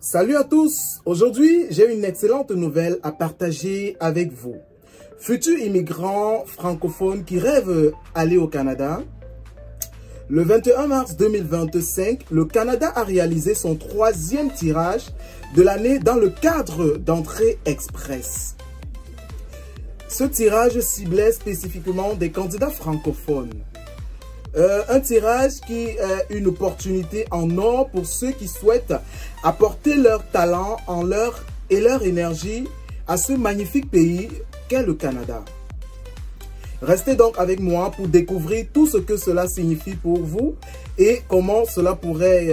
Salut à tous! Aujourd'hui, j'ai une excellente nouvelle à partager avec vous. Futurs immigrants francophones qui rêvent d'aller au Canada, le 21 mars 2025, le Canada a réalisé son 3e tirage de l'année dans le cadre d'entrée express. Ce tirage ciblait spécifiquement des candidats francophones. Un tirage qui est une opportunité en or pour ceux qui souhaitent apporter leur talent et leur énergie à ce magnifique pays qu'est le Canada. Restez donc avec moi pour découvrir tout ce que cela signifie pour vous et comment cela pourrait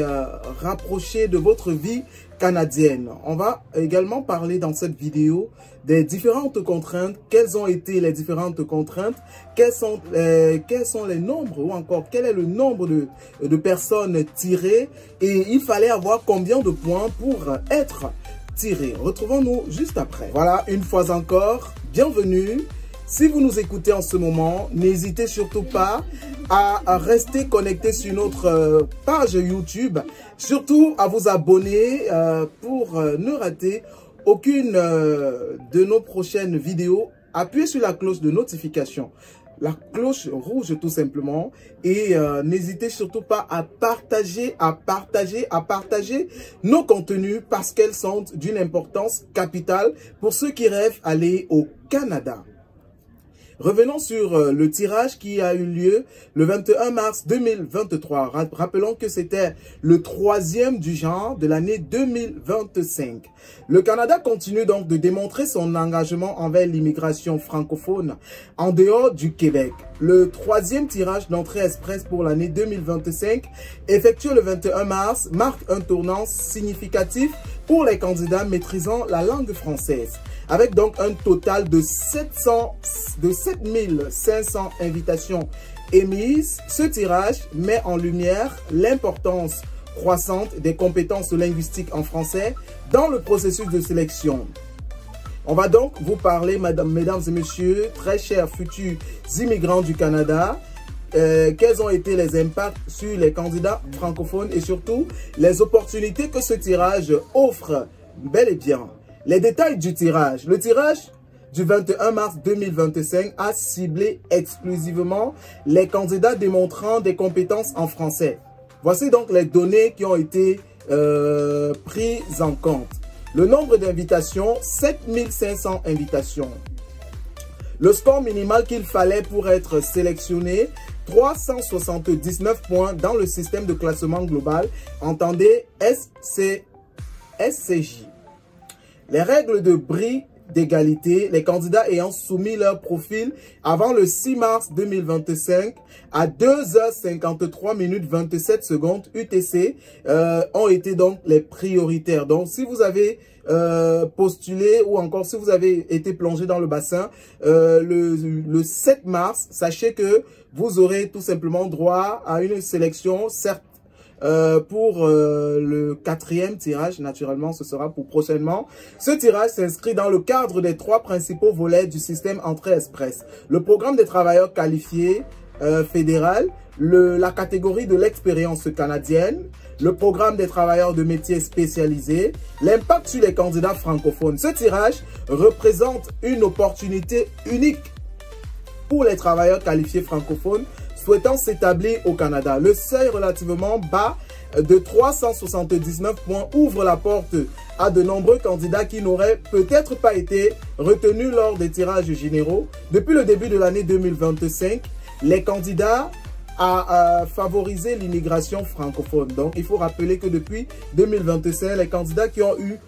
rapprocher de votre vie canadienne. On va également parler dans cette vidéo des différentes contraintes, quelles ont été les différentes contraintes, quels sont les nombres ou encore quel est le nombre de personnes tirées et il fallait avoir combien de points pour être tiré. Retrouvons-nous juste après. Voilà, une fois encore, bienvenue. Si vous nous écoutez en ce moment, n'hésitez surtout pas à rester connecté sur notre page YouTube. Surtout à vous abonner pour ne rater aucune de nos prochaines vidéos. Appuyez sur la cloche de notification, la cloche rouge tout simplement. Et n'hésitez surtout pas à partager nos contenus parce qu'elles sont d'une importance capitale pour ceux qui rêvent d'aller au Canada. Revenons sur le tirage qui a eu lieu le 21 mars 2023. Rappelons que c'était le 3e du genre de l'année 2025. Le Canada continue donc de démontrer son engagement envers l'immigration francophone en dehors du Québec. Le 3e tirage d'entrée express pour l'année 2025, effectué le 21 mars, marque un tournant significatif pour les candidats maîtrisant la langue française. Avec donc un total de 7500 invitations émises, ce tirage met en lumière l'importance croissante des compétences linguistiques en français dans le processus de sélection. On va donc vous parler, mesdames et messieurs, très chers futurs immigrants du Canada, quels ont été les impacts sur les candidats francophones et surtout les opportunités que ce tirage offre bel et bien. Les détails du tirage. Le tirage du 21 mars 2025 a ciblé exclusivement les candidats démontrant des compétences en français. Voici donc les données qui ont été prises en compte. Le nombre d'invitations, 7500 invitations. Le score minimal qu'il fallait pour être sélectionné, 379 points dans le système de classement global, entendez SCJ. Les règles de bris d'égalité, les candidats ayant soumis leur profil avant le 6 mars 2025 à 2h53 minutes 27 secondes UTC ont été donc les prioritaires. Donc, si vous avez postulé ou encore si vous avez été plongé dans le bassin le 7 mars, sachez que vous aurez tout simplement droit à une sélection, certes, pour le 4e tirage, naturellement, ce sera pour prochainement. Ce tirage s'inscrit dans le cadre des 3 principaux volets du système entrée express. Le programme des travailleurs qualifiés fédéral, la catégorie de l'expérience canadienne, le programme des travailleurs de métiers spécialisés, l'impact sur les candidats francophones. Ce tirage représente une opportunité unique pour les travailleurs qualifiés francophones souhaitant s'établir au Canada. Le seuil relativement bas de 379 points ouvre la porte à de nombreux candidats qui n'auraient peut-être pas été retenus lors des tirages généraux. Depuis le début de l'année 2025, les candidats ont favorisé l'immigration francophone. Donc, il faut rappeler que depuis 2025, les candidats qui ont eu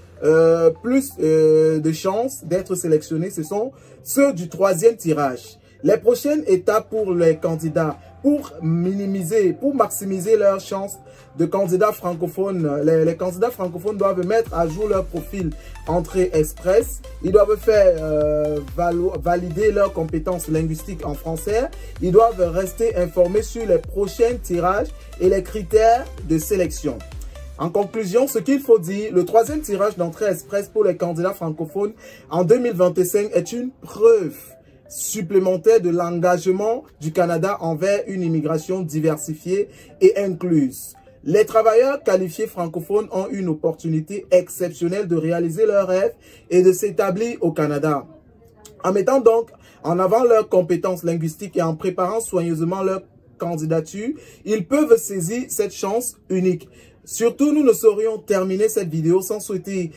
plus de chances d'être sélectionnés, ce sont ceux du 3e tirage. Les prochaines étapes pour les candidats, pour maximiser leurs chances de candidats francophones, les candidats francophones doivent mettre à jour leur profil entrée express. Ils doivent faire valider leurs compétences linguistiques en français. Ils doivent rester informés sur les prochains tirages et les critères de sélection. En conclusion, ce qu'il faut dire, le 3e tirage d'entrée express pour les candidats francophones en 2025 est une preuve supplémentaire de l'engagement du Canada envers une immigration diversifiée et incluse. Les travailleurs qualifiés francophones ont une opportunité exceptionnelle de réaliser leurs rêves et de s'établir au Canada. En mettant donc en avant leurs compétences linguistiques et en préparant soigneusement leur candidature, ils peuvent saisir cette chance unique. Surtout, nous ne saurions terminer cette vidéo sans souhaiter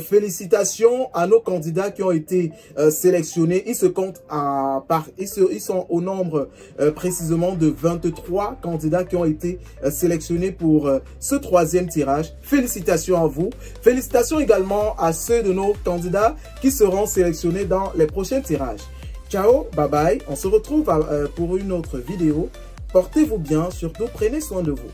félicitations à nos candidats qui ont été sélectionnés. Ils se comptent ils sont au nombre précisément de 23 candidats qui ont été sélectionnés pour ce troisième tirage. Félicitations à vous. Félicitations également à ceux de nos candidats qui seront sélectionnés dans les prochains tirages. Ciao, bye bye. On se retrouve pour une autre vidéo. Portez-vous bien, surtout prenez soin de vous.